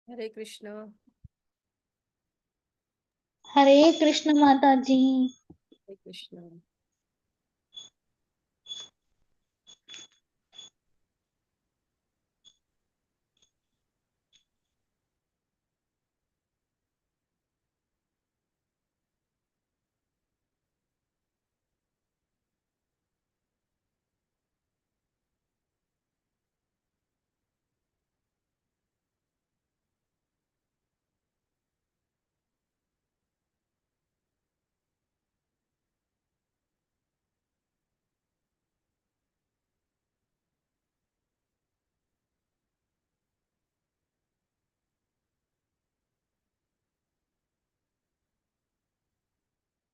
हरे कृष्णा। हरे कृष्ण माता जी। हरे Krishna.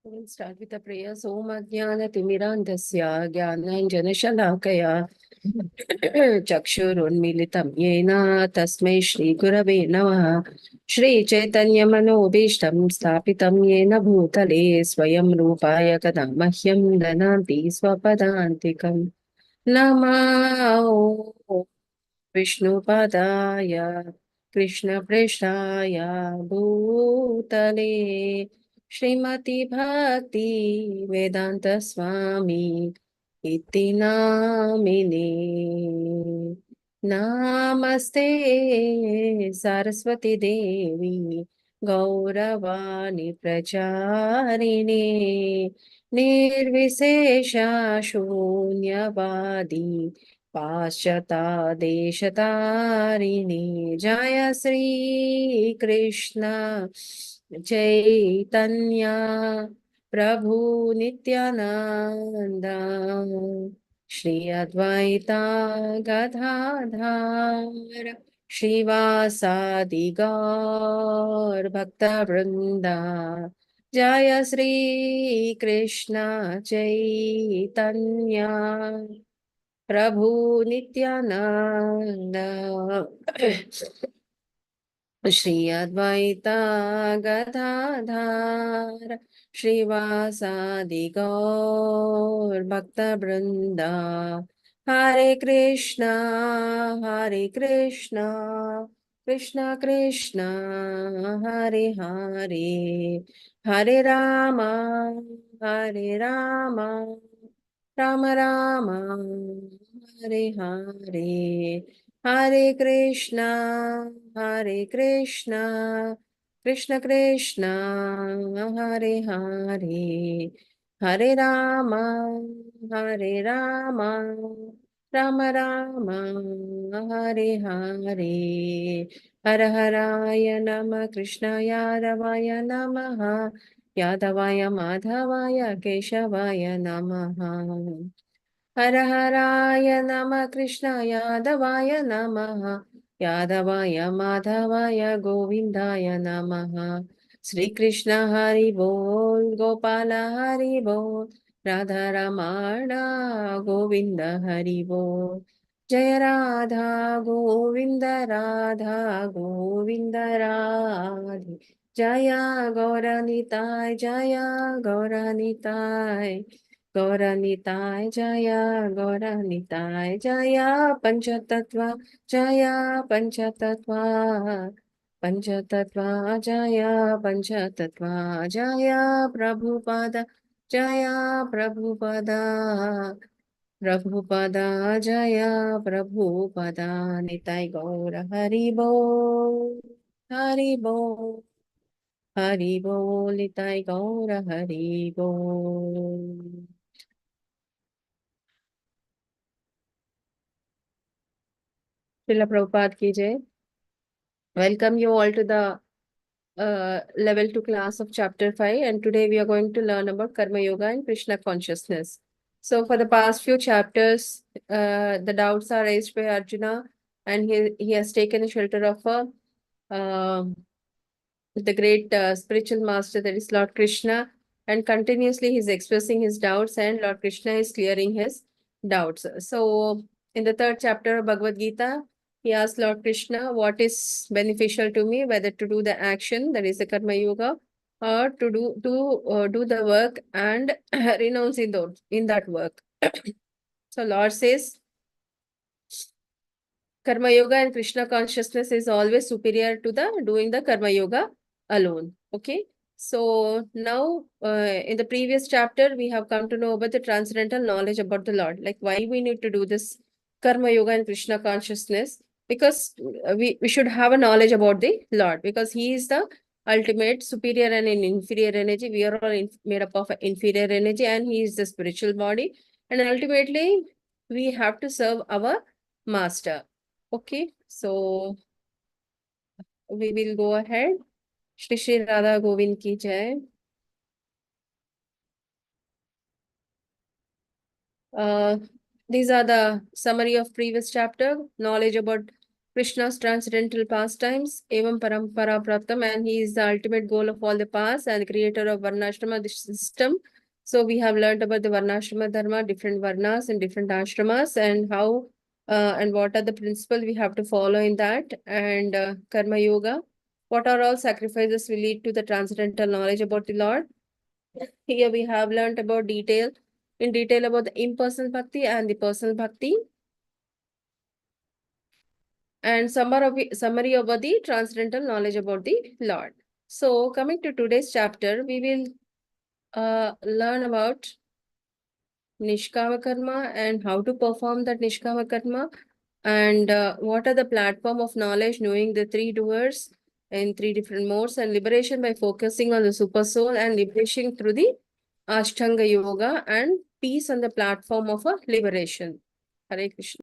We'll start with the prayer. Om Ajnana Timirandasya Jnananjanashalakaya Chakshurunmilitam Yena Tasmai Shri Gurave Namaha. Shri Chaitanya Manobishtam Stapitam Yena Bhutale Swayam Rupaya Kadamahyam Dananti Swapadantikam Namah विष्णुपदाय कृष्णपृष्ठाय भूतले श्रीमती भक्ति वेदांत स्वामी इति नामिने नमस्ते सरस्वती देवी गौरवाणी प्रचारिणे निर्विशेष शून्यवादी पाश्चात्देशतारिणे जय श्री कृष्ण चैतन्य प्रभु नित्यानंद श्री अद्वैता गदाधर श्रीवासादि गौर भक्तवृंदा जय श्री कृष्ण चैतन्य प्रभु नित्यानंद श्री अद्वैता गदाधर श्रीवासादि गौर भक्तवृंदा हरे कृष्णा कृष्ण कृष्ण हरे हरे हरे राम राम राम हरे हरे हरे कृष्णा कृष्ण कृष्ण हरे हरे हरे राम राम राम हरे हरे हर हराय नमः कृष्णाय यादवाय नमः यादवाय माधवाय केशवाय नमः हर हराय नमः कृष्ण यादवाय नमः यादवाय माधवाय गोविन्दाय नमः श्री कृष्ण हरि बोल गोपाल हरि बोल राधा रमण गोविंद हरि बोल जय राधा गोविंद राधे जय गौरनिताय गौरनिताय जय गौरनिताय जय पंचतत्व जय पंचतत्व पंचतत्व जय पंचतत्व जय प्रभुपद जय प्रभुपद प्रभुपद जय प्रभुपद निताय गौर हरि बोल हरि बोल निताय गौर हरि बोल। Srila Prabhupada ki jai. Welcome you all to the level 2 class of chapter 5, and today we are going to learn about Karma Yoga and Krishna consciousness. So for the past few chapters, the doubts are raised by Arjuna, and he has taken the shelter of the great spiritual master, that is Lord Krishna, and continuously he's expressing his doubts, and Lord Krishna is clearing his doubts. So in the third chapter of Bhagavad Gita, he asked Lord Krishna, what is beneficial to me, whether to do the action, that is the Karma Yoga, or to do the work and renounce in that work. So Lord says, Karma Yoga and Krishna consciousness is always superior to the doing the Karma Yoga alone. Okay. So now in the previous chapter, we have come to know about the transcendental knowledge about the Lord, like why we need to do this Karma Yoga and Krishna consciousness, because we should have a knowledge about the Lord, because he is the ultimate superior and an inferior energy. We are all made up of inferior energy, and he is the spiritual body. And ultimately, we have to serve our master. Okay, so we will go ahead. Shri Shri Radha Govind ki jai. These are the summary of previous chapter, knowledge about Krishna's transcendental pastimes, Evam Parampara Praptam, and he is the ultimate goal of all the past and creator of Varnashrama system. So we have learned about the Varnashrama Dharma, different Varnas and different ashramas, and how and what are the principles we have to follow in that, and Karma Yoga. What are all sacrifices will lead to the transcendental knowledge about the Lord? Here we have learned about in detail about the impersonal bhakti and the personal bhakti, and summary about the transcendental knowledge about the Lord. So coming to today's chapter, we will learn about Nishkama Karma and how to perform that Nishkama Karma, and what are the platform of knowledge, knowing the three doers in three different modes, and liberation by focusing on the super soul, and liberation through the Ashtanga Yoga, and peace on the platform of a liberation. Hare Krishna.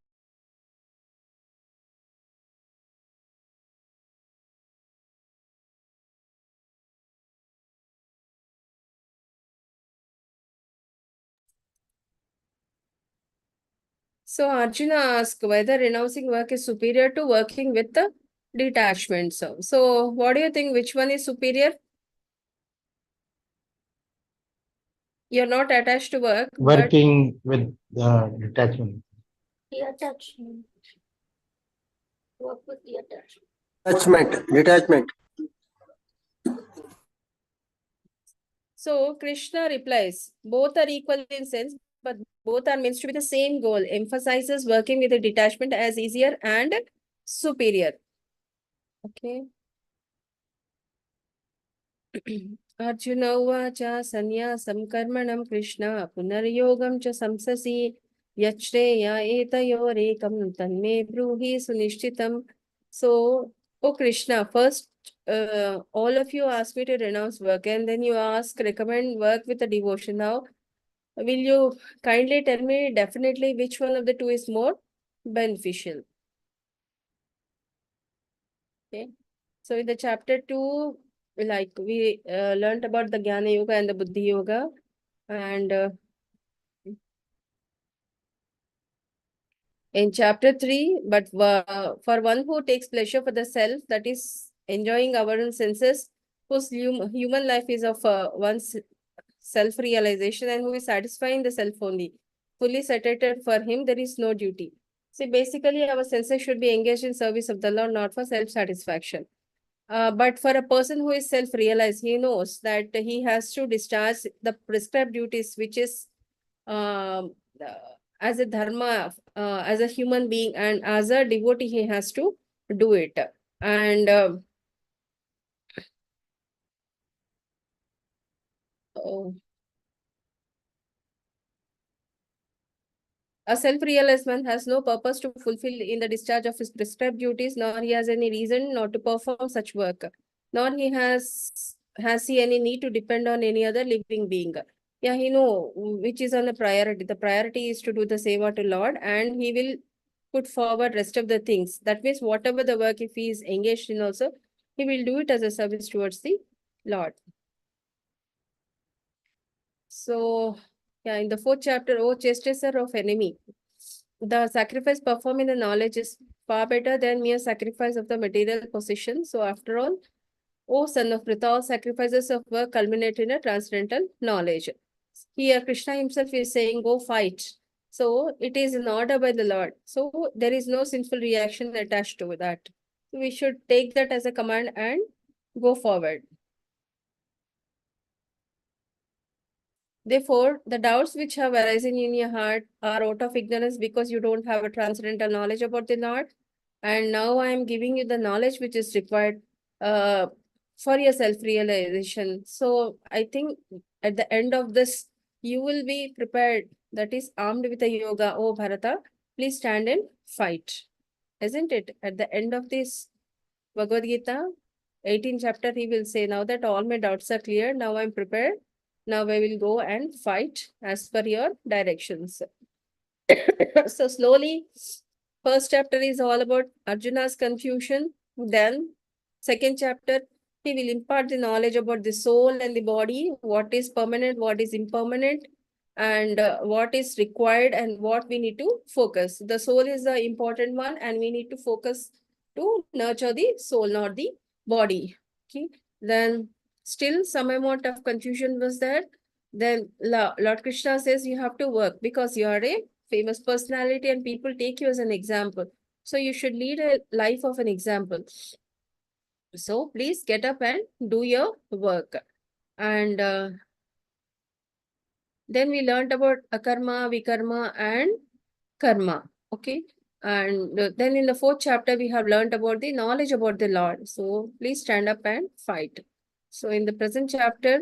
So Arjuna asked whether renouncing work is superior to working with the detachment. So what do you think? Which one is superior? You're not attached to work. Working with the detachment. Detachment. Work with the attachment. Detachment. So Krishna replies, both are equal in sense, but both are meant to be the same goal. Emphasizes working with a detachment as easier and superior. Okay. Arjuna uvacha sanyasam karmanam Krishna punaryogam cha samsasi yachreya etayorekam tanme bruhi sunishchitam. So, oh Krishna, first all of you ask me to renounce work, and then you recommend work with a devotion. Now, will you kindly tell me definitely which one of the two is more beneficial? Okay. So in the chapter 2, like we learned about the Jnana Yoga and the Buddhi Yoga, and in chapter 3, but for one who takes pleasure for the self, that is enjoying our own senses, whose human life is of one's self-realization, and who is satisfying the self only, fully satisfied, for him there is no duty. See, basically our senses should be engaged in service of the Lord, not for self-satisfaction. But for a person who is self-realized, he knows that he has to discharge the prescribed duties, which is um, uh, as a dharma, as a human being, and as a devotee, he has to do it. And oh, a self-realized man has no purpose to fulfill in the discharge of his prescribed duties, nor he has any reason not to perform such work, nor he has he any need to depend on any other living being. Yeah, he know which is on the priority. The priority is to do the seva to Lord, and he will put forward rest of the things. That means whatever the work, if he is engaged in also, he will do it as a service towards the Lord. So, yeah, in the 4th chapter, O chastiser of enemy, the sacrifice performed in the knowledge is far better than mere sacrifice of the material possession. So, after all, O son of Pritha, all sacrifices of work culminate in a transcendental knowledge. Here, Krishna himself is saying, go fight. So, it is an order by the Lord. So, there is no sinful reaction attached to that. We should take that as a command and go forward. Therefore, the doubts which have arisen in your heart are out of ignorance, because you don't have a transcendental knowledge about the Lord. And now I am giving you the knowledge which is required uh, for your self-realization. So I think at the end of this, you will be prepared, that is armed with a yoga. Oh, Bharata, please stand and fight. Isn't it? At the end of this Bhagavad Gita, 18th chapter, he will say, now that all my doubts are clear, now I'm prepared. Now I will go and fight as per your directions. So slowly, first chapter is all about Arjuna's confusion. Then second chapter, he will impart the knowledge about the soul and the body, what is permanent, what is impermanent, and what is required and what we need to focus. The soul is the important one, and we need to focus to nurture the soul, not the body. Okay. Then still some amount of confusion was there. Then Lord Krishna says you have to work because you are a famous personality and people take you as an example. So you should lead a life of an example. So please get up and do your work. And then we learned about akarma, vikarma, and karma. Okay. And then in the fourth chapter, we have learned about the knowledge about the Lord. So please stand up and fight. So in the present chapter,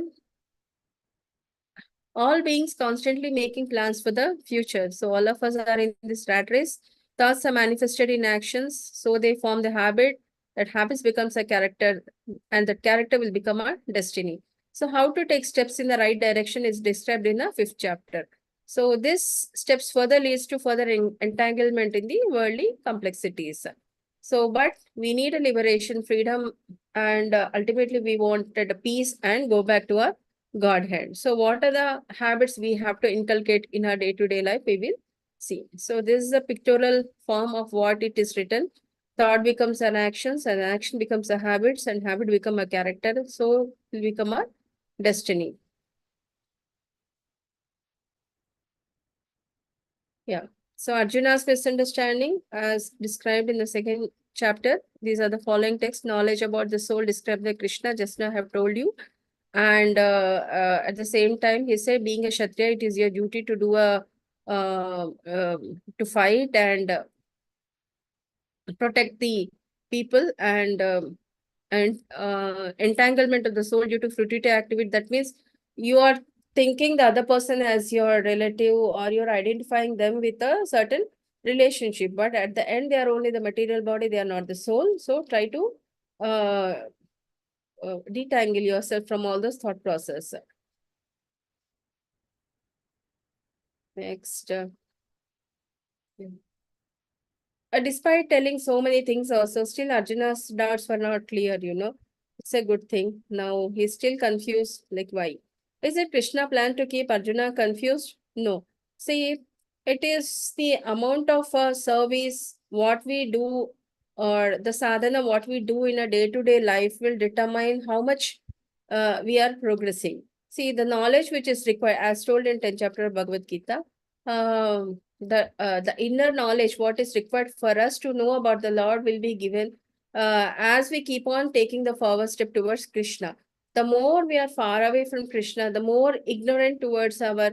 all beings constantly making plans for the future. So all of us are in this rat race. Thoughts are manifested in actions. So they form the habit. That habits becomes a character, and that character will become our destiny. So how to take steps in the right direction is described in the fifth chapter. So this steps further leads to further entanglement in the worldly complexities. So, but we need a liberation, freedom, and ultimately we wanted a peace and go back to our Godhead. So what are the habits we have to inculcate in our day-to-day life? We will see. So this is a pictorial form of what it is written. Thought becomes an action becomes a habits, and habit become a character. So will become a destiny. Yeah. So Arjuna's misunderstanding as described in the second chapter. These are the following text. Knowledge about the soul described by Krishna. Just now I have told you. And at the same time, he said, being a Kshatriya, it is your duty to do to fight and protect the people and entanglement of the soul due to fruitive activity. That means you are thinking the other person as your relative, or you're identifying them with a certain relationship. But at the end, they are only the material body, they are not the soul. So try to uh, detangle yourself from all those thought process. Next. Despite telling so many things also, still Arjuna's doubts were not clear, you know. It's a good thing. Now he's still confused, like why? Is it Krishna plan to keep Arjuna confused? No. See, it is the amount of service, what we do, or the sadhana, what we do in a day-to-day life will determine how much we are progressing. See, the knowledge which is required, as told in 10th chapter of Bhagavad Gita, the inner knowledge, what is required for us to know about the Lord will be given as we keep on taking the forward step towards Krishna. The more we are far away from Krishna, the more ignorant towards our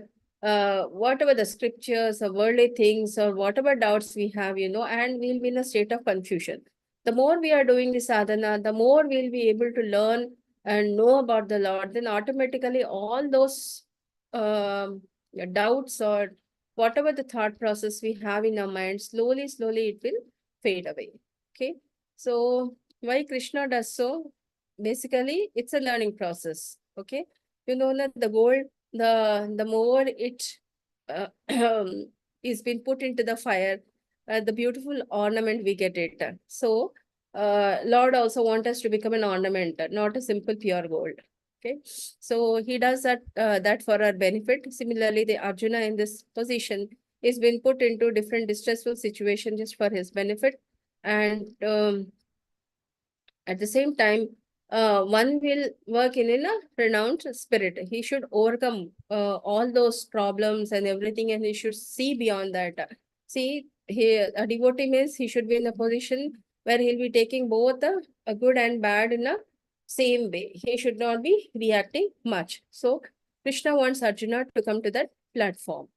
whatever the scriptures or worldly things or whatever doubts we have, you know, and we'll be in a state of confusion. The more we are doing the sadhana, the more we'll be able to learn and know about the Lord. Then automatically all those doubts or whatever the thought process we have in our mind, slowly, slowly it will fade away. Okay. So why Krishna does so? Basically, it's a learning process. Okay. You know that the gold, the more it uh, is been put into the fire, the beautiful ornament we get it. So Lord also want us to become an ornament, not a simple pure gold. Okay, so he does that for our benefit. Similarly, the Arjuna in this position is been put into different distressful situation just for his benefit, and at the same time, one will work in a renowned spirit. He should overcome all those problems and everything, and he should see beyond that. See, a devotee means he should be in a position where he'll be taking both a good and bad in a same way. He should not be reacting much. So, Krishna wants Arjuna to come to that platform.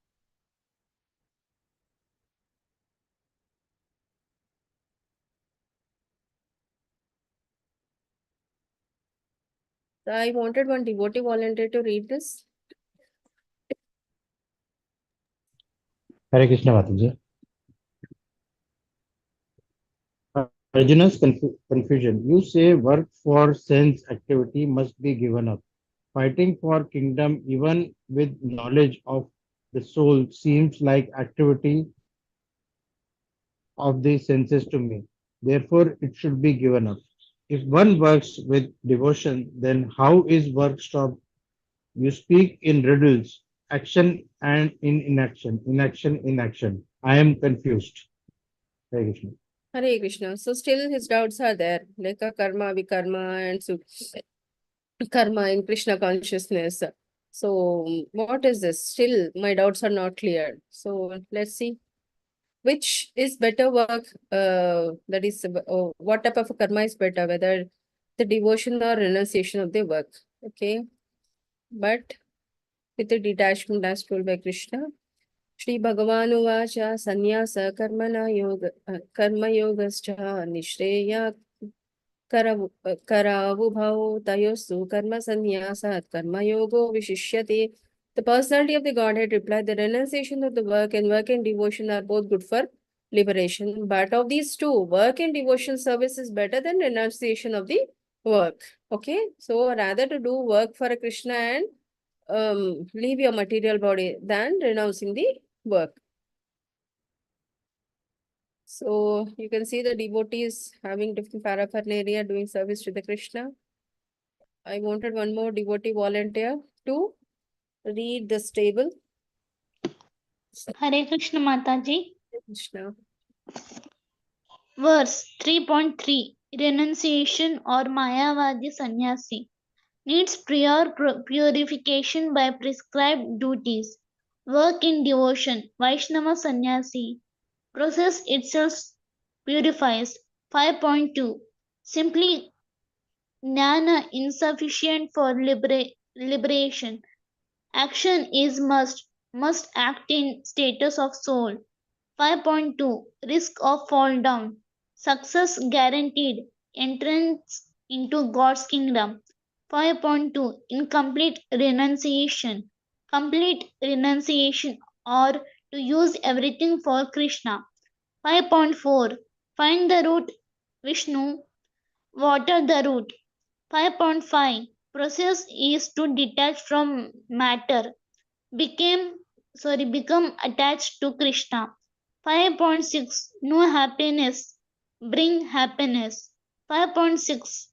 So I wanted one devotee volunteer to read this. Hare Krishna Mataji. Arjuna's confusion. You say work for sense activity must be given up. Fighting for kingdom, even with knowledge of the soul, seems like activity of the senses to me. Therefore, it should be given up. If one works with devotion, then how is work stopped? You speak in riddles, action and in inaction, inaction, inaction. I am confused. Hare Krishna. Hare Krishna. So still his doubts are there, like a karma, vikarma, and so karma in Krishna consciousness. So what is this? Still my doubts are not clear. So let's see which is better work. That is, what type of karma is better, whether the devotion or renunciation of the work. Okay, but with the detachment as told by Krishna. Shri Bhagavan Uvacha Sannyasa Karmana Yoga Karma Yogascha Nishreya Karavubhau Tayosu Karma Sannyasat Karma Yogo Vishishyate. The personality of the Godhead replied, the renunciation of the work and devotion are both good for liberation. But of these two, work and devotion service is better than renunciation of the work. Okay, so rather to do work for a Krishna and leave your material body than renouncing the work. So you can see the devotees having different paraphernalia doing service to the Krishna. I wanted one more devotee volunteer to read this table. Hare Krishna Mataji. Krishna. Verse 3.3 Renunciation or Mayavadi Sannyasi needs prior purification by prescribed duties. Work in devotion, Vaishnava Sannyasi. Process itself purifies. 5.2 Simply jnana insufficient for liberation. Action is must act in status of soul. 5.2 Risk of fall down. Success guaranteed. Entrance into God's kingdom. 5.2 Incomplete renunciation. Complete renunciation or to use everything for Krishna. 5.4 Find the root Vishnu. Water the root. 5.5 Process is to detach from matter. Become attached to Krishna. 5.6 No happiness. Bring happiness. 5.6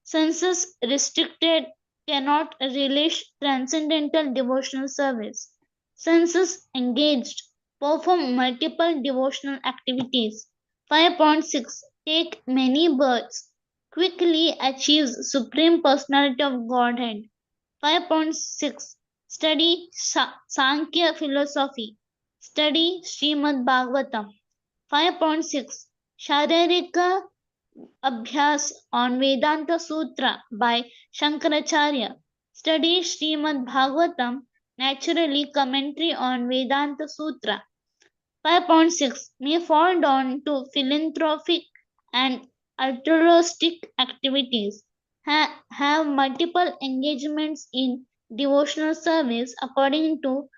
Senses restricted cannot relish transcendental devotional service. Senses engaged perform multiple devotional activities. 5.6 Take many births. Quickly achieves Supreme Personality of Godhead. 5.6 Study Sankhya philosophy. Study Srimad Bhagavatam. 5.6 Sharirika Abhyas on Vedanta Sutra by Shankaracharya. Study Srimad Bhagavatam. Naturally, commentary on Vedanta Sutra. 5.6 May fall down to philanthropic and altruistic activities. Have multiple engagements in devotional service according to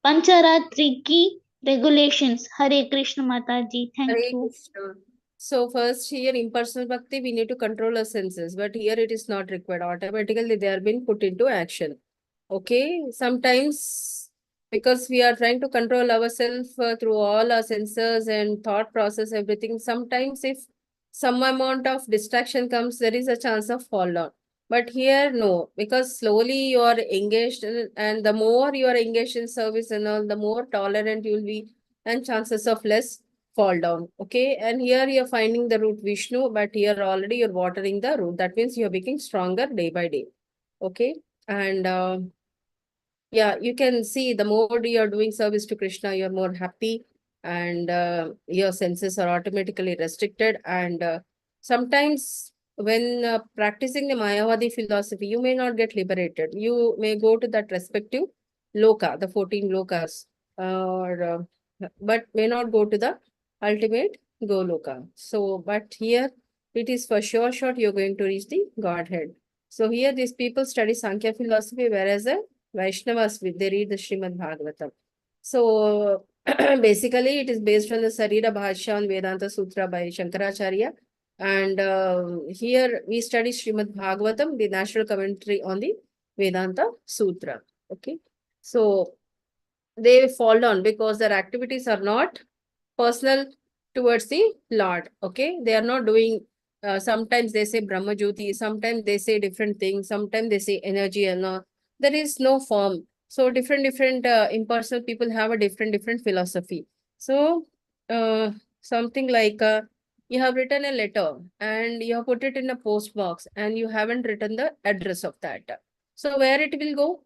Pancharatriki regulations. Hare Krishna Mataji. Thank Hare you. Krishna. So first here impersonal bhakti, we need to control our senses, but here it is not required. Automatically they are being put into action. Okay, sometimes because we are trying to control ourselves through all our senses and thought process, everything. Sometimes if some amount of distraction comes, there is a chance of fall down. But here, no, because slowly you are engaged and the more you are engaged in service and all, the more tolerant you will be and chances of less fall down. Okay, and here you're finding the root Vishnu, but here already you're watering the root. That means you're becoming stronger day by day. Okay, and yeah, you can see the more you're doing service to Krishna, you're more happy and your senses are automatically restricted. And sometimes when practicing the Mayavadi philosophy, you may not get liberated. You may go to that respective loka, the 14 lokas, but may not go to the ultimate Goloka. So, but here it is for sure you're going to reach the Godhead. So here these people study Sankhya philosophy, whereas the Vaishnavas, they read the Srimad Bhagavatam. So basically it is based on the Sarira Bhashya on Vedanta Sutra by Shankaracharya. And here we study Srimad Bhagavatam, the natural commentary on the Vedanta Sutra. Okay. So they fall down because their activities are not personal towards the Lord. Okay. They are not doing, sometimes they say Brahma Jyoti, sometimes they say different things, sometimes they say energy and all. There is no form. So different impersonal people have a different philosophy. So something like you have written a letter and you have put it in a post box and you haven't written the address of that. So where it will go?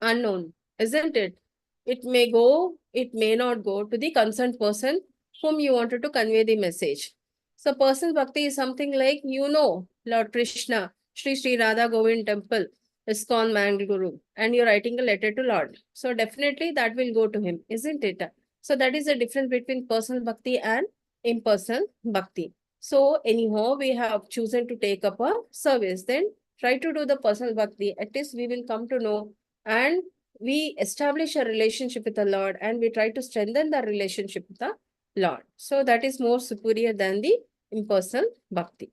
Unknown, isn't it? It may go, it may not go to the concerned person whom you wanted to convey the message. So personal bhakti is something like, Lord Krishna, Sri Radha Govind Temple, ISKCON Mangaluru, and you're writing a letter to Lord. So definitely that will go to him, isn't it? So that is the difference between personal bhakti and impersonal bhakti. So anyhow, we have chosen to take up a service. Then try to do the personal bhakti. At least we will come to know, and we establish a relationship with the Lord, and we try to strengthen the relationship with the Lord. So that is more superior than the impersonal bhakti.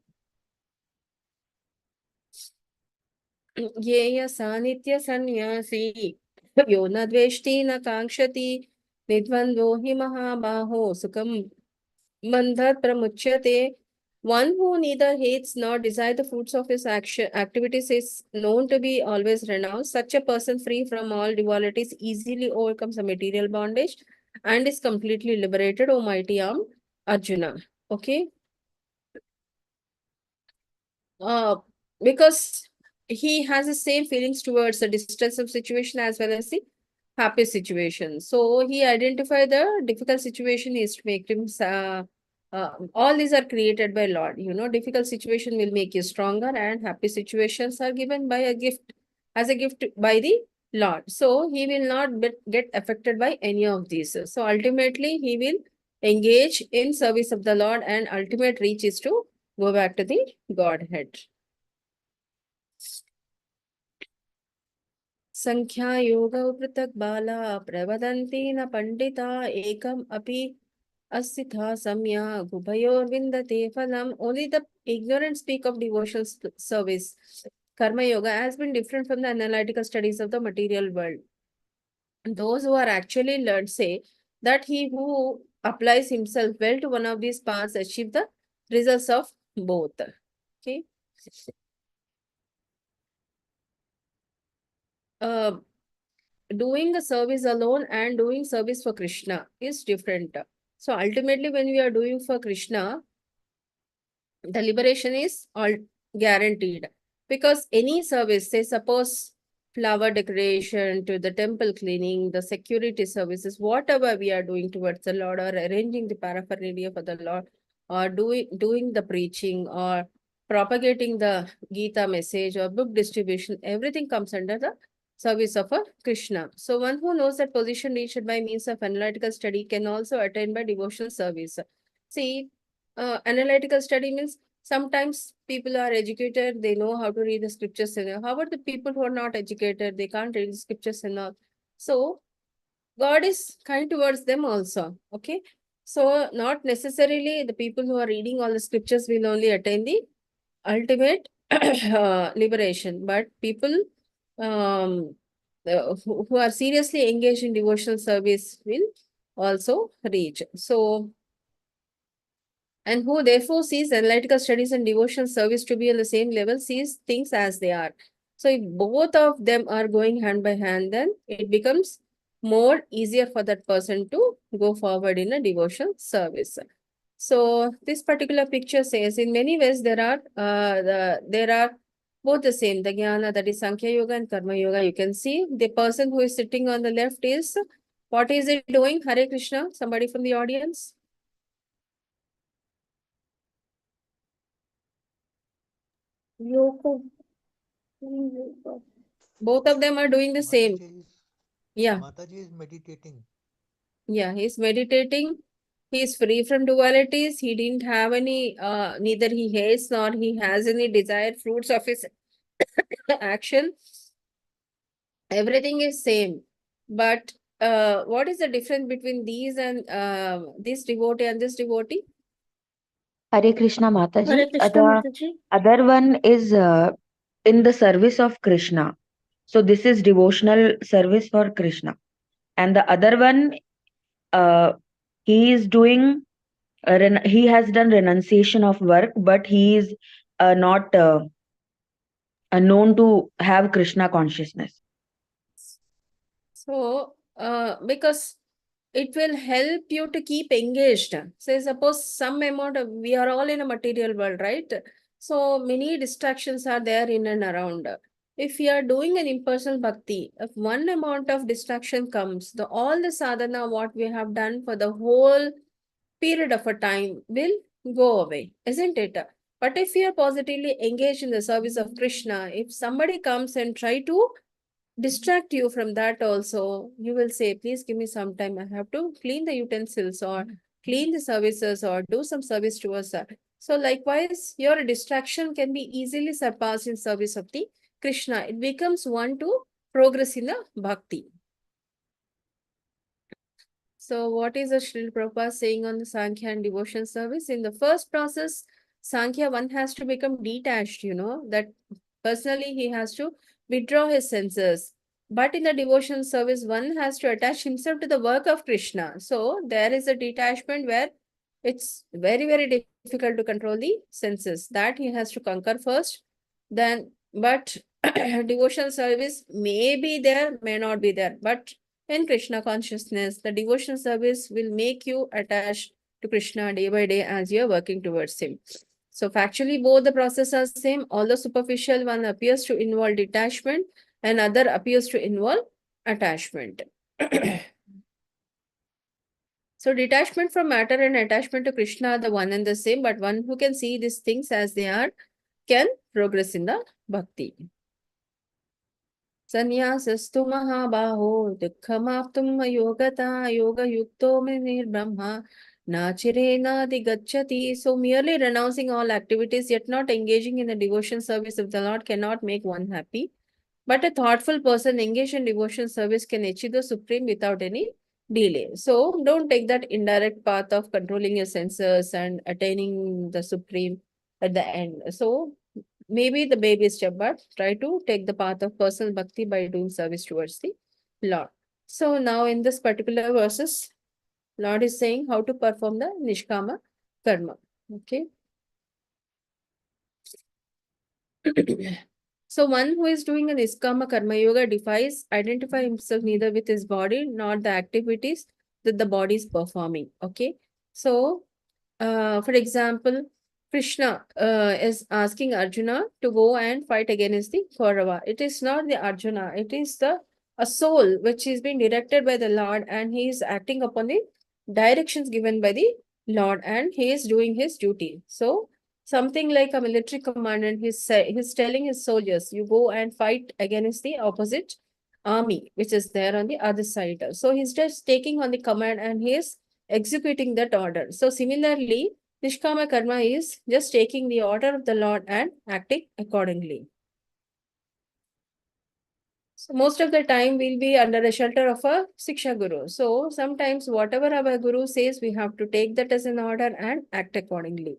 Yeya sanitya sanyasi yo na dveshti na kankshati nidvando hi mahabaho sukham bandhat pramuchyate. One who neither hates nor desires the fruits of his activities is known to be always renounced. Such a person, free from all dualities, easily overcomes the material bondage and is completely liberated, O mighty arm Arjuna. Okay. Because he has the same feelings towards the distressful situation as well as the happy situation. So he identified the difficult situation is to make him all these are created by Lord. Difficult situation will make you stronger, and happy situations are given by a gift, as a gift by the Lord. So he will not get affected by any of these. So ultimately he will engage in service of the Lord, and ultimate reach is to go back to the Godhead. Sankhya yoga pratak bala pravadante na pandita ekam api asitha samya gubhayor vindate phalam. Only the ignorant speak of devotional service. Karma yoga has been different from the analytical studies of the material world. Those who are actually learned say that he who applies himself well to one of these paths achieve the results of both. Okay. Doing a service alone and doing service for Krishna is different. So ultimately, when we are doing for Krishna, the liberation is all guaranteed. Because any service, say suppose flower decoration to the temple cleaning, the security services, whatever we are doing towards the Lord, or arranging the paraphernalia for the Lord, or doing the preaching, or propagating the Gita message, or book distribution, everything comes under the service of a Krishna. So one who knows that position reached by means of analytical study can also attain by devotional service. See, analytical study means sometimes people are educated, they know how to read the scriptures and all. How about the people who are not educated, they can't read the scriptures and all. So God is kind towards them also. Okay. So not necessarily the people who are reading all the scriptures will only attain the ultimate liberation, but people who are seriously engaged in devotional service will also reach. So, and who therefore sees analytical studies and devotional service to be on the same level, sees things as they are. So if both of them are going hand by hand, then it becomes more easier for that person to go forward in a devotional service. So this particular picture says, in many ways there are both the same, the jnana, that is Sankhya Yoga and Karma Yoga. You can see the person who is sitting on the left is, what is it doing? Hare Krishna, somebody from the audience? Yoko. Both of them are doing the same. Mataji is, Yeah, Mataji is meditating. yeah, he's meditating. He is free from dualities. He didn't have any, neither he hates nor he has any desired fruits of his action. Everything is same. But what is the difference between these and this devotee and this devotee? Hare Krishna Mataji. Hare Krishna The Mataji. other one is in the service of Krishna. So this is devotional service for Krishna. And the other one, he is doing, he has done renunciation of work, but he is not known to have Krishna consciousness. So, because it will help you to keep engaged. Say, suppose some amount of, we are all in a material world, right? So many distractions are there in and around. If you are doing an impersonal bhakti, if one amount of distraction comes, all the sadhana, what we have done for the whole period of a time will go away, isn't it? But if you are positively engaged in the service of Krishna, if somebody comes and try to distract you from that also, you will say, please give me some time, I have to clean the utensils or clean the services or do some service towards that. So likewise, your distraction can be easily surpassed in service of the Krishna. It becomes one to progress in the bhakti. So what is the Srila Prabhupada saying on the Sankhya and devotion service? In the first process, Sankhya, one has to become detached, that personally he has to withdraw his senses. But in the devotion service, one has to attach himself to the work of Krishna. So there is a detachment where it's very, very difficult to control the senses. That he has to conquer first. Then, but devotion service may be there, may not be there. But in Krishna consciousness, the devotion service will make you attached to Krishna day by day as you are working towards him. So factually, both the processes are same. Although superficial one appears to involve detachment and other appears to involve attachment. So detachment from matter and attachment to Krishna are the one and the same, but one who can see these things as they are can progress in the bhakti. Sanyasastu mahabaho dukkhamaptum yogata yoga yukto nirbrahma nachirena digacchati. So merely renouncing all activities yet not engaging in the devotion service of the Lord cannot make one happy. But a thoughtful person engaged in devotion service can achieve the supreme without any delay. So don't take that indirect path of controlling your senses and attaining the supreme at the end. So maybe the baby step, but try to take the path of personal bhakti by doing service towards the Lord. So now in this particular verses, Lord is saying how to perform the Nishkama Karma. Okay. So one who is doing a Niskama Karma Yoga identify himself neither with his body nor the activities that the body is performing. Okay. So, for example, Krishna is asking Arjuna to go and fight against the Kaurava. It is not the Arjuna, it is a soul which is being directed by the Lord, and he is acting upon the directions given by the Lord, and he is doing his duty. So something like a military commandant, he's telling his soldiers, you go and fight against the opposite army, which is there on the other side. So he's just taking on the command and he is executing that order. So similarly, Nishkama Karma is just taking the order of the Lord and acting accordingly. So most of the time we'll be under the shelter of a Siksha Guru. So sometimes whatever our Guru says, we have to take that as an order and act accordingly.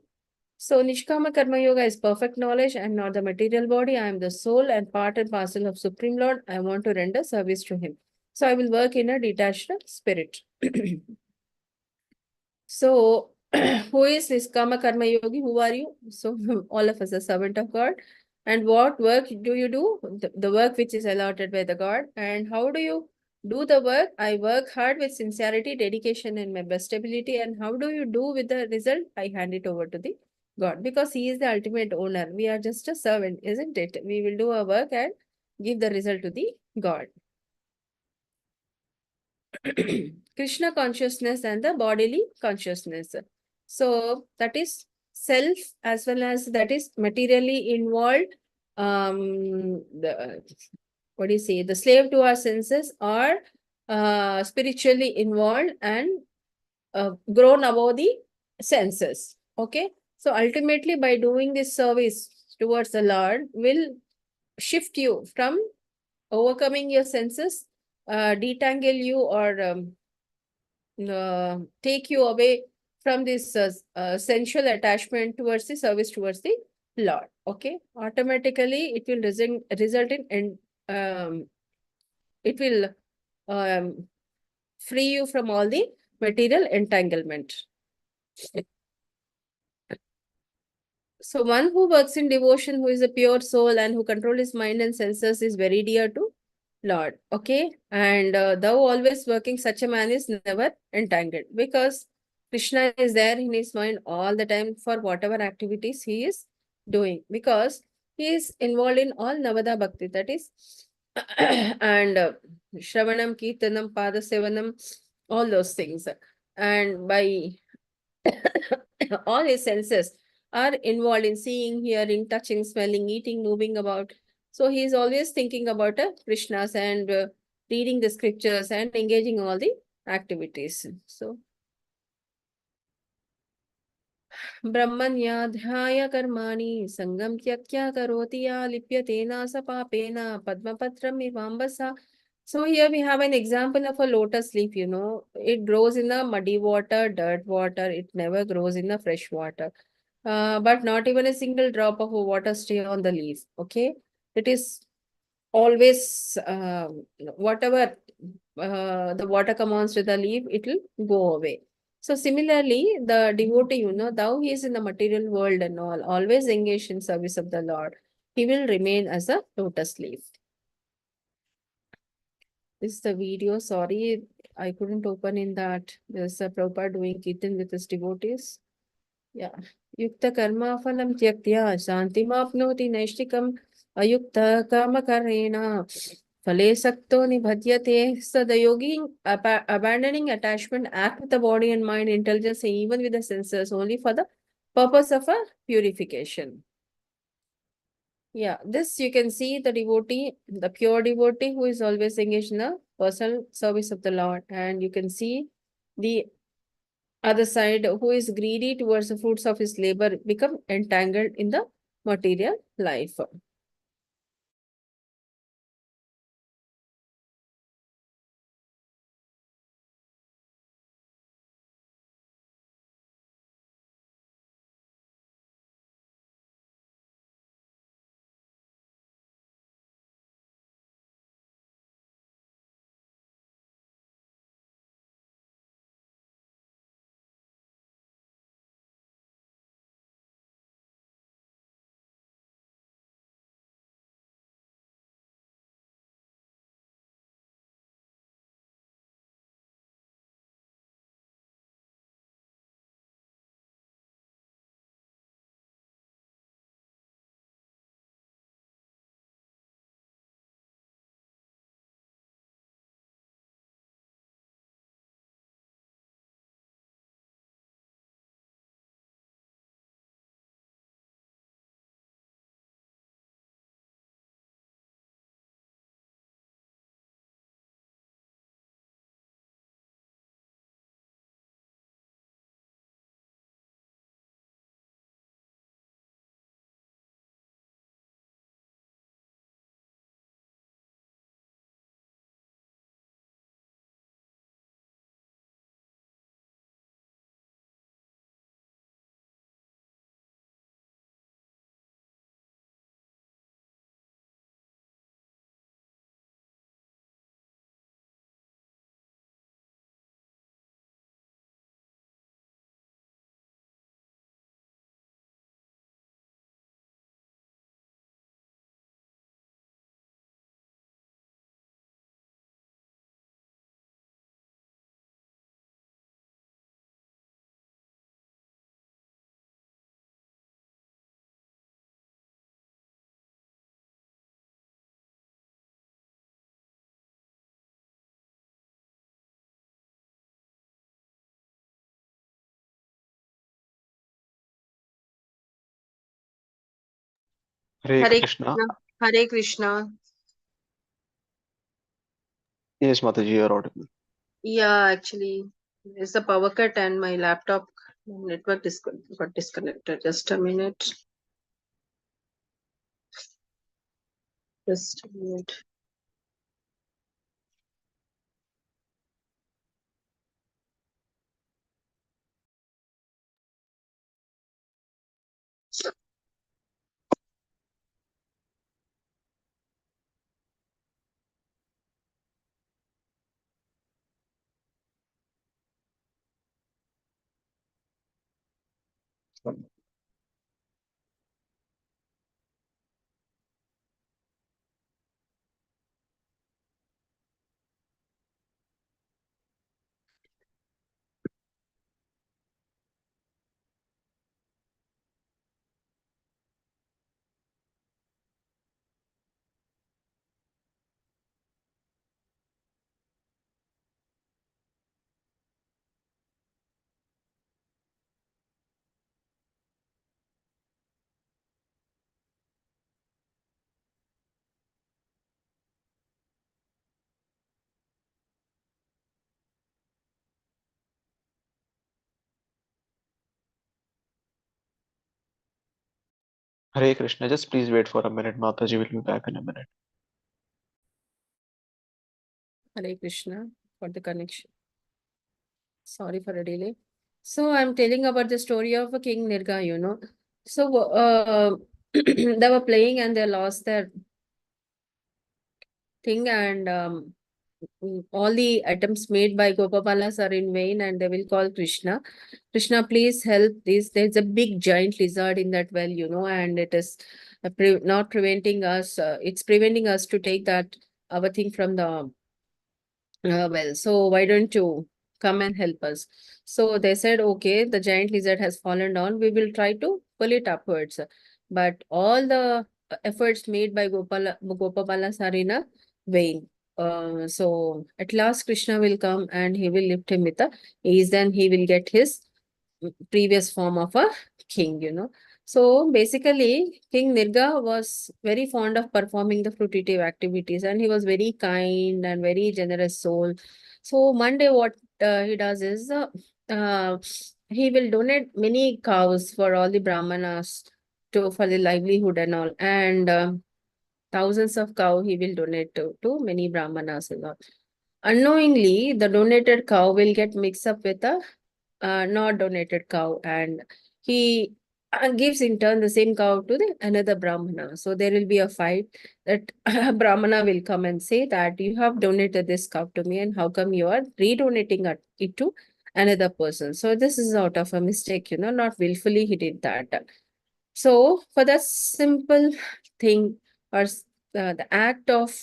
So Nishkama Karma Yoga is perfect knowledge. I am not the material body. I am the soul and part and parcel of Supreme Lord. I want to render service to him. So I will work in a detached spirit. So who is Niskama Karma Yogi? Who are you? So all of us are servant of God. And what work do you do? The work which is allotted by the God. And how do you do the work? I work hard with sincerity, dedication, and my best ability. And how do you do with the result? I hand it over to the God, because he is the ultimate owner. We are just a servant, isn't it? We will do our work and give the result to the God. Krishna consciousness and the bodily consciousness. So that is self as well as that is materially involved. What do you say? The slave to our senses, or spiritually involved and grown above the senses. Okay. So ultimately, by doing this service towards the Lord, will shift you from overcoming your senses, detangle you, or take you away from this sensual attachment towards the service towards the Lord. Okay. Automatically, it will result in it will um, free you from all the material entanglement. So one who works in devotion, who is a pure soul and who controls his mind and senses, is very dear to Lord. Okay. And thou always working, such a man is never entangled, because Krishna is there in his mind all the time for whatever activities he is doing, because he is involved in all Navada Bhakti, that is, and Shravanam, Kirtanam, Padasevanam, all those things. And by all his senses are involved in seeing, hearing, touching, smelling, eating, moving about. So he is always thinking about Krishnas and reading the scriptures and engaging all the activities. So Brahmanyadhyaya karmani sangam tyaktya karoti ya lipyatena sa papena padmapatram ivambasa. So here we have an example of a lotus leaf, It grows in the muddy water, dirt water. It never grows in the fresh water. But not even a single drop of water stay on the leaf. Okay. It is always, whatever the water comes to the leaf, it will go away. So similarly, the devotee, thou he is in the material world and all, always engaged in service of the Lord. He will remain as a lotus leaf. This is the video. Sorry, I couldn't open in that. There's a Prabhupada doing Kirtan with his devotees. Yeah. Yukta karma phalam tyaktya shantimapnoti naishtikam ayukta karma karena phale sakto nibhadyate. So the yogi abandoning attachment act with the body and mind, intelligence, and even with the senses only for the purpose of a purification. Yeah, this you can see the devotee, the pure devotee who is always engaged in the personal service of the Lord. And you can see the other side who is greedy towards the fruits of his labor become entangled in the material life. Hare Hare Krishna. Krishna. Hare Krishna. Yes, Mataji, you are audible. Yeah, actually, There's a power cut and my laptop network got disconnected. Just a minute. Just a minute. Hare Krishna, just please wait for a minute. Mataji will be back in a minute. Hare Krishna for the connection. Sorry for a delay. So I'm telling about the story of a King Nirga, you know. So they were playing and they lost their thing, and all the attempts made by Gopapalas are in vain, and they will call Krishna. Krishna, please help this. There's a big giant lizard in that well, you know, and it is not preventing us. It's preventing us to take that our thing from the well. So why don't you come and help us? So they said, okay, the giant lizard has fallen down. We will try to pull it upwards. But all the efforts made by Gopapalas are in a vain. So at last Krishna will come and he will lift him with a ease. Then he will get his previous form of a king, you know. So basically, King Nirga was very fond of performing the fruitive activities, and he was very kind and very generous soul. So one day, what he does is uh, he will donate many cows for all the brahmanas to for the livelihood and all, and thousands of cow he will donate to many brahmanas and all. Unknowingly, the donated cow will get mixed up with a not donated cow, and he gives in turn the same cow to the another brahmana. So there will be a fight that brahmana will come and say that you have donated this cow to me, and how come you are redonating it to another person? So this is out of a mistake, you know, not willfully he did that. So for that simple thing, or the act of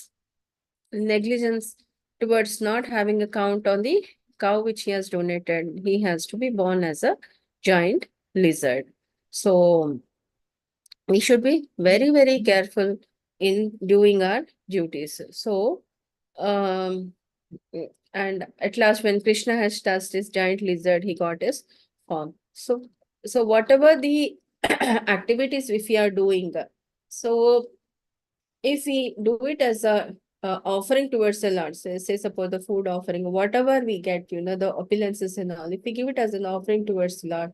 negligence towards not having a count on the cow which he has donated, he has to be born as a giant lizard. So we should be very, very careful in doing our duties. So, and at last, when Krishna has touched his giant lizard, he got his form. So whatever the activities if we are doing, so if we do it as a offering towards the Lord, say suppose the food offering, whatever we get, you know, the opulences and all, if we give it as an offering towards the Lord,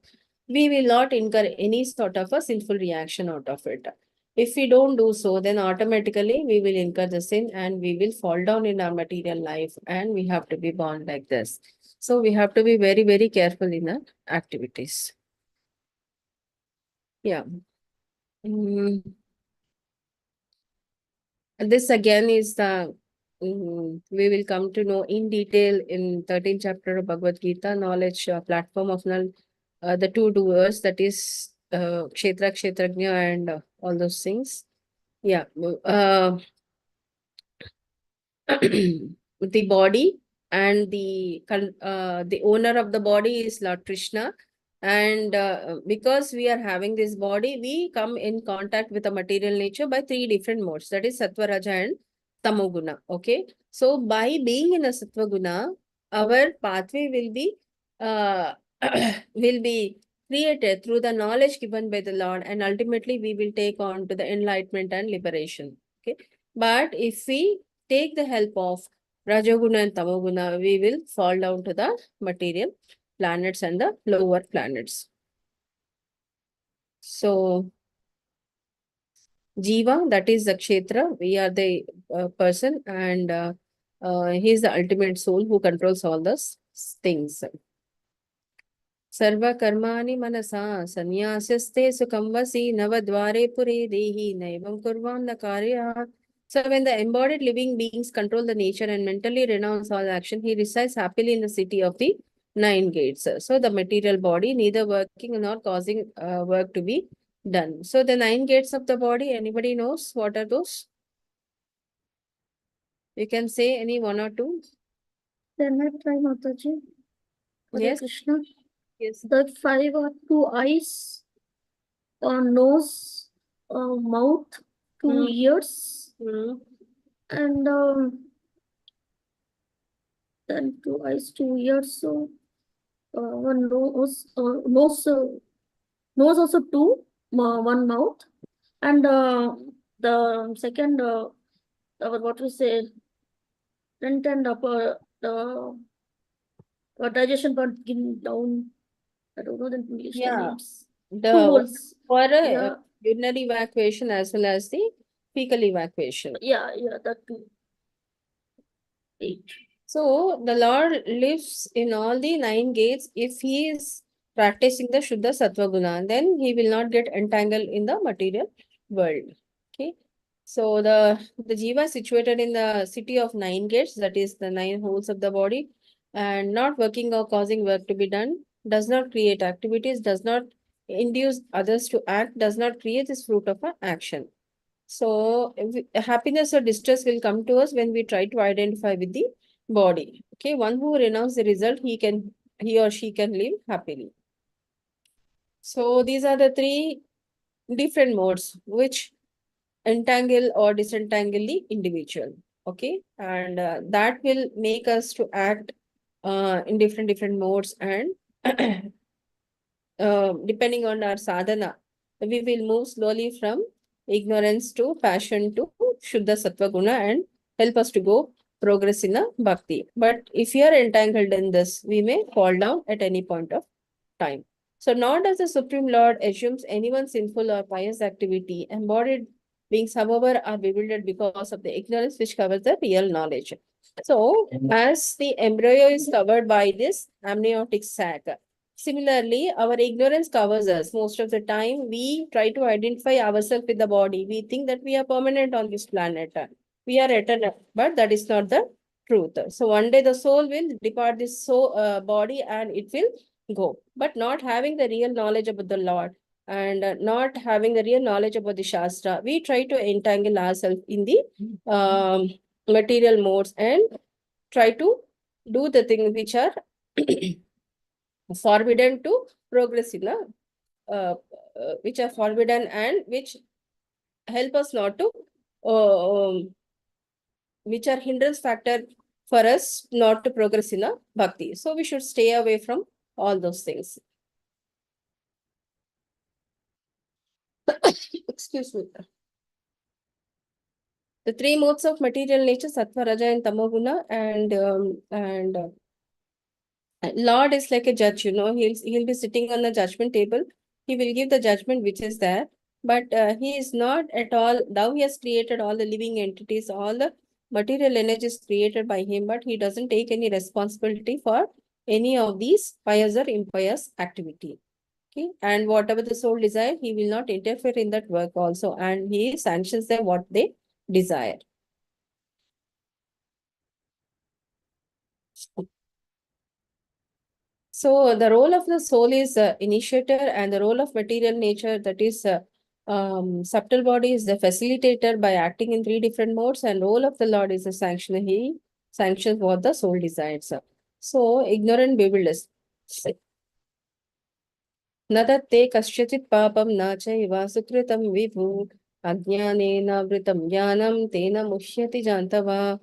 we will not incur any sort of a sinful reaction out of it. If we don't do so, then automatically we will incur the sin and we will fall down in our material life, and we have to be born like this. So we have to be very, very careful in our activities. Yeah. Mm. And this again is the we will come to know in detail in 13th chapter of Bhagavad Gita, knowledge platform of the two doers, that is Kshetra, Kshetrajna and all those things. Yeah. The body and the owner of the body is Lord Krishna, and because we are having this body, we come in contact with the material nature by three different modes, that is Sattva, Raja and Tamoguna. Okay, so by being in a Sattva guna, our pathway will be uh, will be created through the knowledge given by the Lord, and ultimately we will take on to the enlightenment and liberation. Okay, but if we take the help of Rajoguna and Tamoguna, we will fall down to the material planets and the lower planets. So, Jiva, that is the Kshetra, we are the person, and he is the ultimate soul who controls all those things. Sarva karmani manasa sannyasyaste sukham vasi navadvare pure dehi naivam kurvan karya. So when the embodied living beings control the nature and mentally renounce all action, he resides happily in the city of the 9 gates. So the material body neither working nor causing work to be done. So the 9 gates of the body, anybody knows what are those? You can say any one or two. Then I try Mataji. Hare Yes. Krishna. Yes. The 5 are 2 eyes, nose, mouth, 2 ears, and then 2 eyes, 2 ears. So one nose, nose also 2, 1 mouth, and the second, what we say, front and upper, the digestion part down. I don't know the English names. The 2 holes. for Yeah. urinary evacuation as well as the fecal evacuation. Yeah, that too. 8. So the Lord lives in all the 9 gates. If he is practicing the Shuddha Sattva Guna, then he will not get entangled in the material world. Okay. So the Jiva is situated in the city of 9 gates, that is the 9 holes of the body, and not working or causing work to be done, does not create activities, does not induce others to act, does not create this fruit of an action. So happiness or distress will come to us when we try to identify with the body. Okay, one who renounces the result, he or she can live happily. So these are the 3 different modes which entangle or disentangle the individual. Okay, and that will make us to act in different modes, and depending on our sadhana, we will move slowly from ignorance to passion to Shuddha Sattva Guna and help us to go progress in a bhakti. But if you are entangled in this, we may fall down at any point of time. So nor does the Supreme Lord assumes anyone's sinful or pious activity. Embodied beings, however, are bewildered because of the ignorance which covers the real knowledge. So as the embryo is covered by this amniotic sac, similarly, our ignorance covers us. Most of the time, we try to identify ourselves with the body. We think that we are permanent on this planet. We are eternal, but that is not the truth. So one day the soul will depart this body and it will go. But not having the real knowledge about the Lord and not having the real knowledge about the Shastra, we try to entangle ourselves in the material modes and try to do the things which are forbidden to progress in which are forbidden and which help us not to which are hindrance factor for us not to progress in a bhakti. So we should stay away from all those things. Excuse me. The 3 modes of material nature, Sattva, Raja, and Tamoguna, and Lord is like a judge, he'll be sitting on the judgment table. He will give the judgment which is there, but he is not at all, thou he has created all the living entities, all the material energies created by him, but he doesn't take any responsibility for any of these pious or impious activity. Okay, and whatever the soul desire, he will not interfere in that work also, and he sanctions them what they desire. So the role of the soul is initiator, and the role of material nature, that is subtle body, is the facilitator by acting in 3 different modes, and role of the Lord is the sanctioner. He sanctions what the soul desires. So ignorant bewildered. Nadatte kasyachit papam nachaiva sukritam vibhu ajnanena vritam jnanam tena mushyati jantava.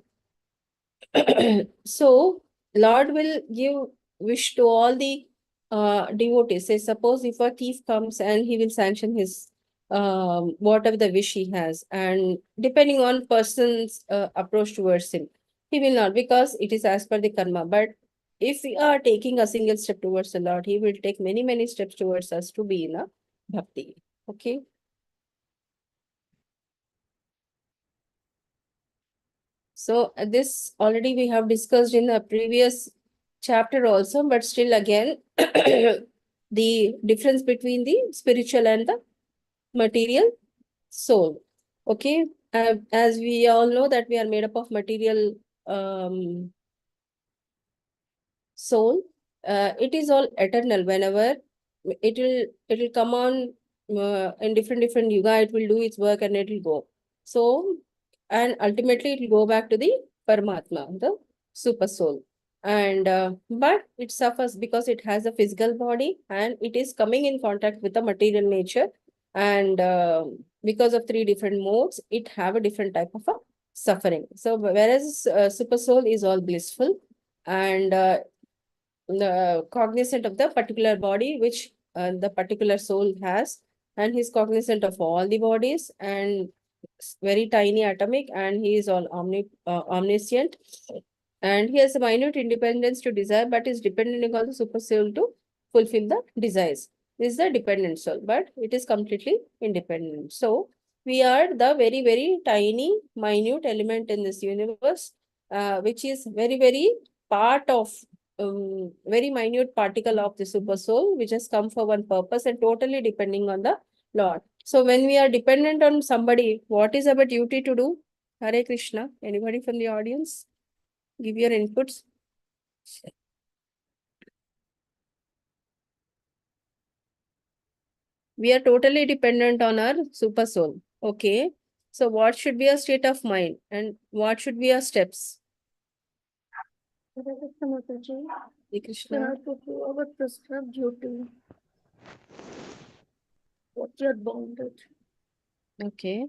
So Lord will give wish to all the devotees. Say, suppose if a thief comes and he will sanction his whatever the wish he has, and depending on person's approach towards him. He will not, because it is as per the karma. But if we are taking a single step towards the Lord, he will take many, many steps towards us to be in a bhakti. Okay. So this already we have discussed in the previous chapter also, but still again, the difference between the spiritual and the material soul. Okay. As we all know that we are made up of material soul. It is all eternal. Whenever it will come on in different yuga, it will do its work and it will go. So, and ultimately it will go back to the Paramatma, the super soul. And but it suffers because it has a physical body and it is coming in contact with the material nature. And because of three different modes, it have a different type of a suffering. So whereas super soul is all blissful and cognizant of the particular body which the particular soul has, and he's cognizant of all the bodies and very tiny atomic, and he is all omniscient, and he has a minute independence to desire, but is dependent on the super soul to fulfill the desires. This is the dependent soul, but it is completely independent. So we are the very, very tiny, minute element in this universe, which is very, very part of very minute particle of the super soul, which has come for one purpose and totally depending on the Lord. So when we are dependent on somebody, what is our duty to do? Hare Krishna. Anybody from the audience? Give your inputs. We are totally dependent on our super soul. Okay. So what should be our state of mind and what should be our steps? Hare Krishna, Mataji. Hare We Krishna. have to do our prescribed duty. What you are bounded. Okay.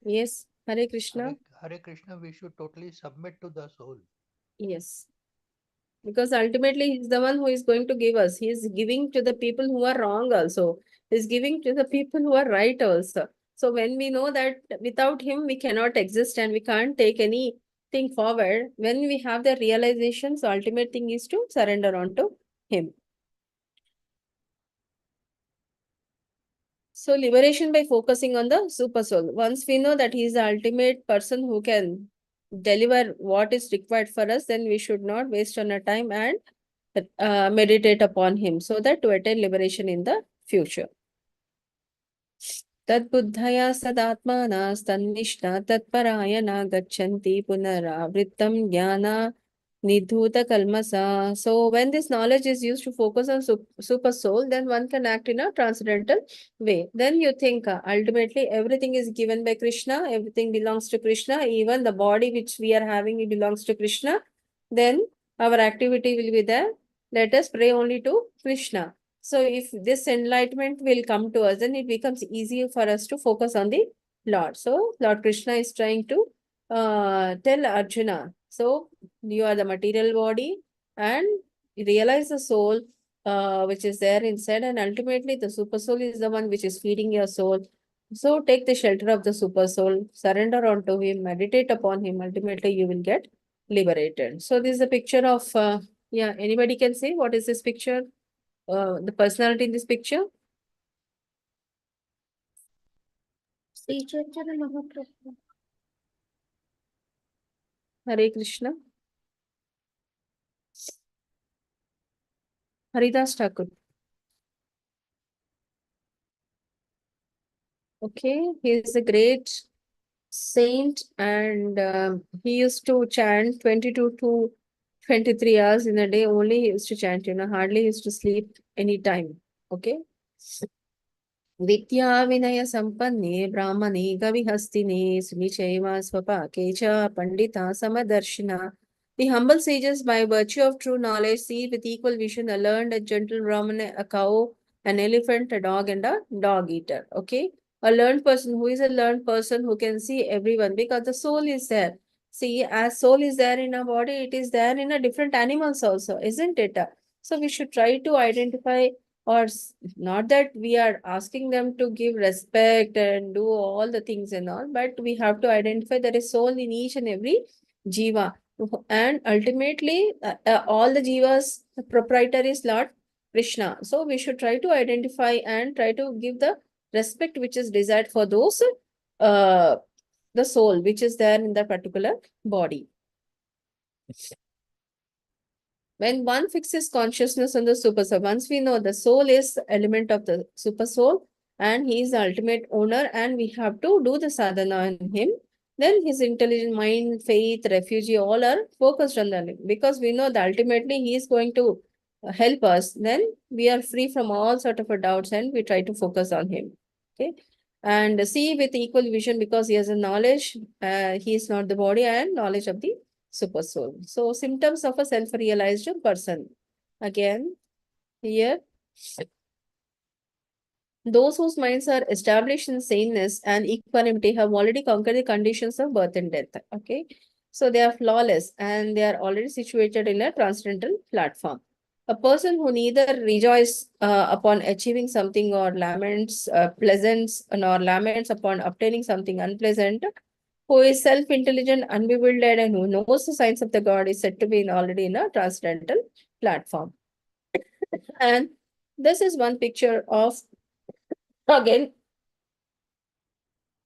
Yes. Hare Krishna. Hare Krishna, we should totally submit to the soul. Yes. Because ultimately he's the one who is going to give us. He is giving to the people who are wrong also. He's giving to the people who are right also. So when we know that without him we cannot exist and we can't take anything forward, when we have the realization, so ultimate thing is to surrender onto him. So liberation by focusing on the super soul. Once we know that he is the ultimate person who can deliver what is required for us, then we should not waste on our time and meditate upon him so that to attain liberation in the future. Tadbuddhaya sadatmana stannishna tatparayana gachanti punaravrittam jnana nidhuta kalmasa. So when this knowledge is used to focus on super soul, then one can act in a transcendental way. Then you think ultimately everything is given by Krishna, everything belongs to Krishna, even the body which we are having, it belongs to Krishna. Then our activity will be there. Let us pray only to Krishna. So if this enlightenment will come to us, then it becomes easier for us to focus on the Lord. So Lord Krishna is trying to tell Arjuna, so you are the material body and realize the soul which is there inside, and ultimately the super soul is the one which is feeding your soul. So take the shelter of the super soul, surrender onto him, meditate upon him, ultimately you will get liberated. So this is a picture of yeah, anybody can say what is this picture? The personality in this picture? Sri Chaitanya Mahaprabhu. Hare Krishna. Haridas Thakur. Okay, he is a great saint and he used to chant 22 to 23 hours in a day only. He used to chant, hardly he used to sleep any time. Okay. Vidya Vinaya Sampanne Brahmane Gavihastine Sunichaiva Swapake cha Pandita Samadarshina. The humble sages, by virtue of true knowledge, see with equal vision a learned, a gentle Brahmana, a cow, an elephant, a dog, and a dog eater. Okay. A learned person, who is a learned person who can see everyone, because the soul is there. See, as soul is there in our body, it is there in a different animals also, isn't it? So we should try to identify, or not that we are asking them to give respect and do all the things and all, but we have to identify there is soul in each and every Jiva. And ultimately, all the Jivas, the proprietor is Lord Krishna. So we should try to identify and try to give the respect which is desired for those, the soul which is there in the particular body. When one fixes consciousness on the super soul, once we know the soul is the element of the super soul and he is the ultimate owner and we have to do the sadhana in him, then his intelligent mind, faith, refugee, all are focused on the because we know that ultimately he is going to help us. Then we are free from all sort of doubts and we try to focus on him. Okay. And see with equal vision because he has a knowledge, he is not the body and knowledge of the super soul. So symptoms of a self-realized person. Again, here, those whose minds are established in saneness and equanimity have already conquered the conditions of birth and death. Okay. So they are flawless and they are already situated in a transcendental platform. A person who neither rejoices upon achieving something or laments pleasants nor laments upon obtaining something unpleasant, who is self-intelligent, unbewildered, and who knows the signs of the God is said to be already in a transcendental platform. And this is one picture of, again,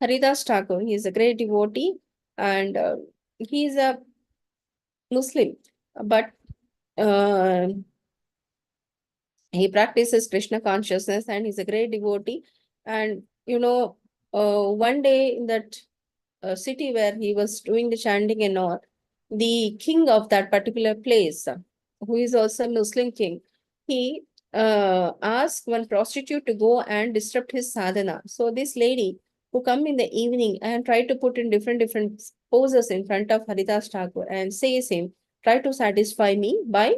Haridas Thakur. He is a great devotee and he is a Muslim, but he practices Krishna consciousness and he's a great devotee. And, one day in that city where he was doing the chanting and all, the king of that particular place, who is also a Muslim king, he asked one prostitute to go and disrupt his sadhana. So this lady who come in the evening and try to put in different poses in front of Haridas Thakur and says him, try to satisfy me by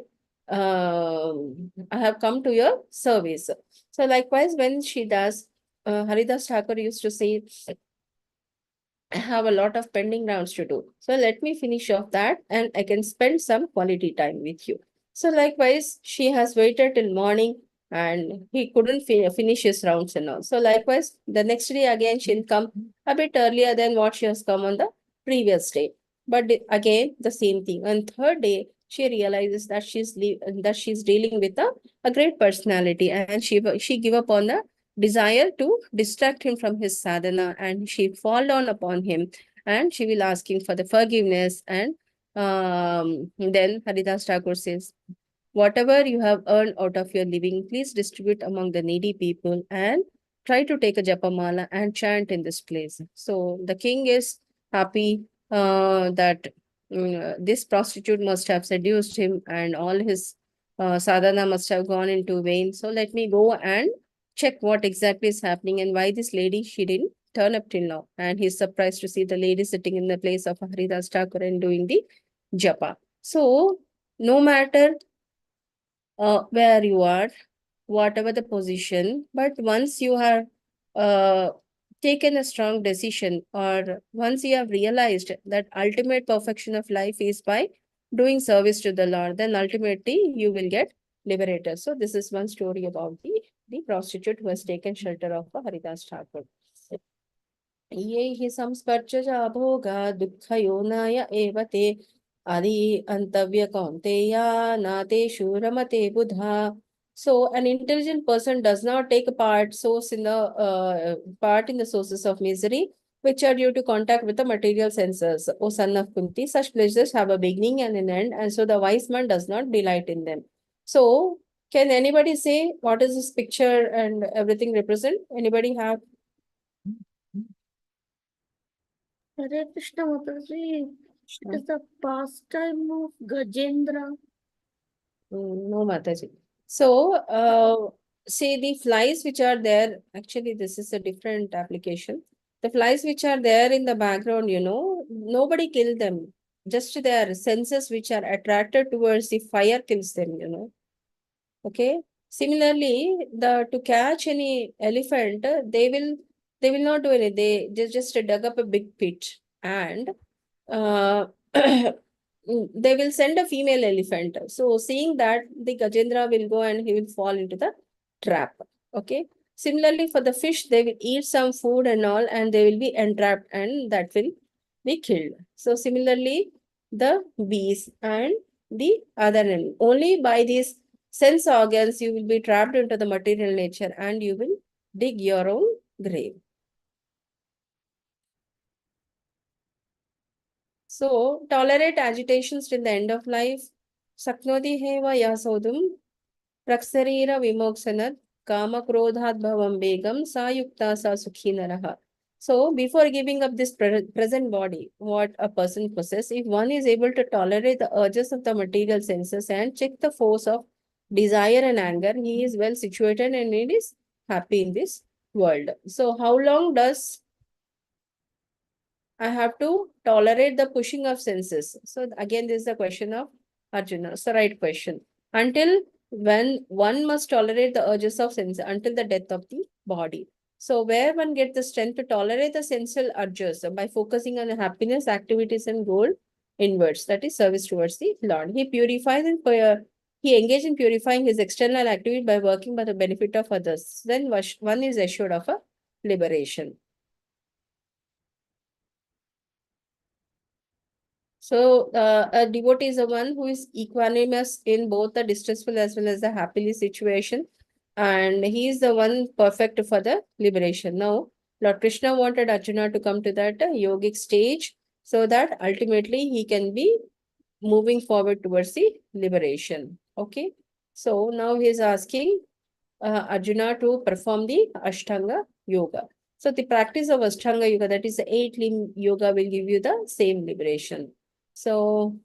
I have come to your service. So likewise, when she does, Haridas Thakur used to say, I have a lot of pending rounds to do. So let me finish off that and I can spend some quality time with you. So likewise, she has waited till morning and he couldn't finish his rounds and all. So likewise, the next day again, she'll come a bit earlier than what she has come on the previous day. But again, the same thing. On third day, she realizes that she's dealing with a great personality and she give up on the desire to distract him from his sadhana and she fall down upon him and she will ask him for the forgiveness and then Haridas Thakur says, whatever you have earned out of your living, please distribute among the needy people and try to take a japamala and chant in this place. So the king is happy that this prostitute must have seduced him and all his sadhana must have gone into vain. So let me go and check what exactly is happening and why this lady, she didn't turn up till now. And he's surprised to see the lady sitting in the place of Haridas Thakur and doing the japa. So no matter where you are, whatever the position, but once you have taken a strong decision or once you have realized that ultimate perfection of life is by doing service to the Lord, then ultimately you will get liberated. So this is one story about the prostitute who has taken shelter of Haridas Thakur. ये हि संस्पर्शजा भोगा दुःखयोनाय एव ते आदि antavya kaunteya nateshu ramate buddha. So an intelligent person does not take a part in the sources of misery, which are due to contact with the material senses. O son of Kunti, such pleasures have a beginning and an end, and so the wise man does not delight in them. So can anybody say what is this picture and everything represent? Anybody have? Hare Krishna Mataji, it is the pastime of Gajendra. No, Mataji. So, see the flies which are there, actually this is a different application. The flies which are there in the background, nobody killed them. Just their senses which are attracted towards the fire kills them. Okay. Similarly, to catch any elephant, they will not do anything. They just dug up a big pit and they will send a female elephant. So seeing that, the Gajendra will go and he will fall into the trap. Okay. Similarly, for the fish, they will eat some food and all, and they will be entrapped and that will be killed. So similarly, the bees and the other animal. Only by these sense organs you will be trapped into the material nature and you will dig your own grave. So, tolerate agitations till the end of life. Saknoti heva yasodum praksarira vimoksanat kama krodhat bhavam begam sayukta sa sukhi naraha. So, before giving up this present body, what a person possesses, if one is able to tolerate the urges of the material senses and check the force of desire and anger, he is well situated and he is happy in this world. So, how long does I have to tolerate the pushing of senses? So again, this is the question of Arjuna. So right question. Until when one must tolerate the urges of sense until the death of the body. So where one gets the strength to tolerate the sensual urges by focusing on the happiness, activities, and goal inwards, that is service towards the Lord. He purifies and he engages in purifying his external activity by working for the benefit of others. Then one is assured of a liberation. So, a devotee is the one who is equanimous in both the distressful as well as the happily situation. And he is the one perfect for the liberation. Now, Lord Krishna wanted Arjuna to come to that yogic stage so that ultimately he can be moving forward towards the liberation. Okay. So, now he is asking Arjuna to perform the Ashtanga Yoga. So, the practice of Ashtanga Yoga, that is the 8-limb yoga, will give you the same liberation. So,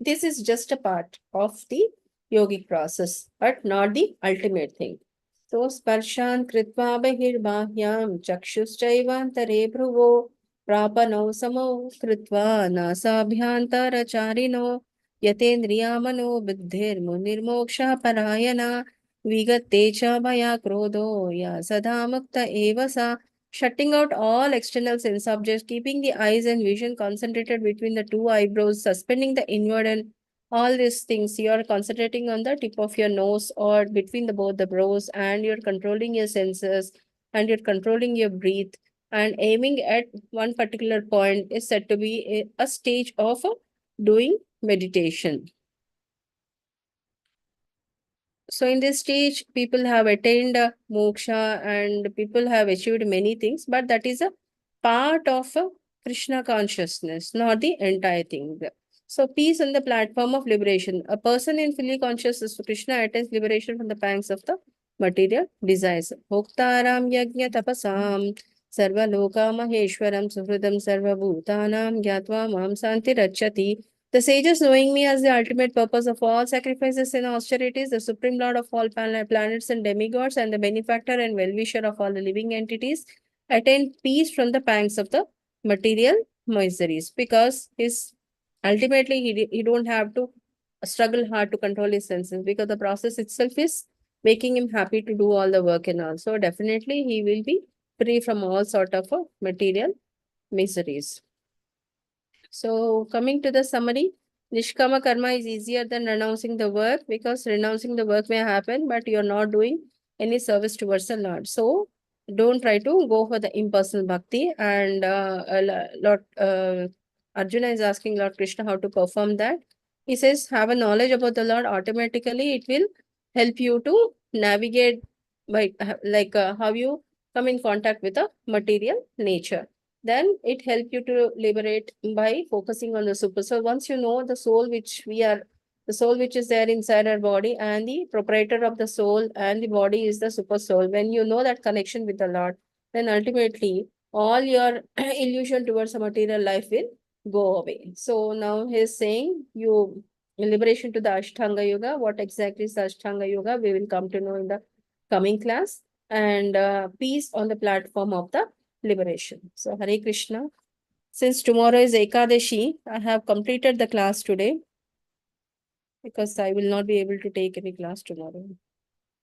this is just a part of the yogic process, but not the ultimate thing. So, sparshan kritva bahirbahyam chakshuschayvantare bhruvo prapanau samo kritva nasabhyantara yatendriyamano buddhir munirmoksha parayana vigatte cha bhaya krodho ya sada mukta eva sa. Shutting out all external sense objects, keeping the eyes and vision concentrated between the two eyebrows, suspending the inward and all these things. You are concentrating on the tip of your nose or between both the brows, and you're controlling your senses and you're controlling your breath and aiming at one particular point is said to be a stage of doing meditation. So in this stage, people have attained moksha and people have achieved many things, but that is a part of Krishna consciousness, not the entire thing. So peace on the platform of liberation. A person in fully conscious Krishna attains liberation from the pangs of the material desires. Bhoktaram yajna tapasam sarva loka maheshwaram suhridam sarva bhutanam gyatva mam santi rachati. The sages, knowing me as the ultimate purpose of all sacrifices and austerities, the supreme lord of all planets and demigods, and the benefactor and well-wisher of all the living entities, attain peace from the pangs of the material miseries, because ultimately he don't have to struggle hard to control his senses, because the process itself is making him happy to do all the work and all. So definitely he will be free from all sort of material miseries. So coming to the summary, Nishkama karma is easier than renouncing the work, because renouncing the work may happen, but you're not doing any service towards the Lord. So don't try to go for the impersonal bhakti. And Lord Arjuna is asking Lord Krishna how to perform that. He says, have a knowledge about the Lord, automatically it will help you to navigate by how you come in contact with the material nature. Then it helps you to liberate by focusing on the super. So once you know the soul which is there inside our body, and the proprietor of the soul and the body is the super soul, when you know that connection with the Lord, then ultimately all your illusion towards a material life will go away. So now he's saying you liberation to the Ashtanga Yoga. What exactly is the Ashtanga Yoga? We will come to know in the coming class. And peace on the platform of the liberation. So Hare Krishna. Since tomorrow is Ekadashi, I have completed the class today, because I will not be able to take any class tomorrow.